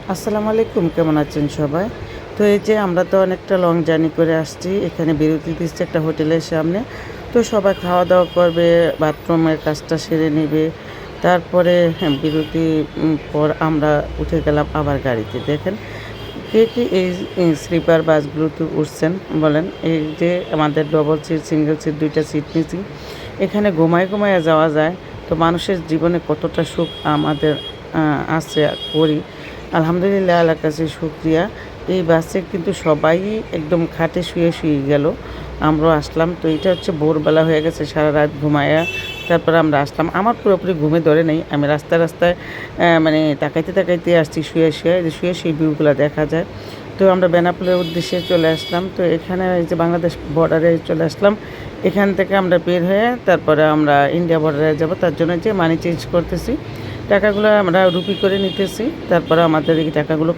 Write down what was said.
আসসালামু আলাইকুম, কেমন আছেন সবাই? তো এই যে আমরা তো অনেকটা লং জার্নি করে আসছি। এখানে বিরতি দিচ্ছে একটা হোটেলের সামনে। তো সবাই খাওয়া-দাওয়া করবে, বাথরুমের কাজটা সেরে নিবে। তারপরে বিরতি পর আমরা উঠে গেলাম আবার গাড়িতে। দেখেন কে, কে এই স্লিপার বাসগুলোতে উঠছেন বলেন? এই যে আমাদের ডবল সিট, সিঙ্গেল সিট ২ টা সিট নিছি। এখানে ঘুমায়ে যাওয়া যায়। তো মানুষের জীবনে কতটা সুখ আমাদের আ আছে করি। আলহামদুলিল্লাহ আল্লাহর কাছে শুকরিয়া। এই বাসে কিন্তু সবাই একদম খাটে শুয়ে গেল। আমরাও আসলাম। তো এটা হচ্ছে ভোরবেলা হয়ে গেছে, সারারাত ঘুমায়া তারপরে আমরা আসলাম। আমার পুরোপুরি ঘুমে ধরে নাই। আমি রাস্তায় মানে তাকাইতে আসছি শুয়ে। যে শুয়ে সেই ভিউগুলা দেখা যায়। তো আমরা বেনাপোলের উদ্দেশ্যে চলে আসলাম। তো এখানে এই যে বাংলাদেশ বর্ডারে চলে আসলাম। এখান থেকে আমরা বের হয়ে তারপরে আমরা ইন্ডিয়া বর্ডারে যাব। তার জন্য যে মানি চেঞ্জ করতেছি। টাকাগুলো আমরা রুপি করে নিতেছি। তারপরে আমাদের এই টাকাগুলো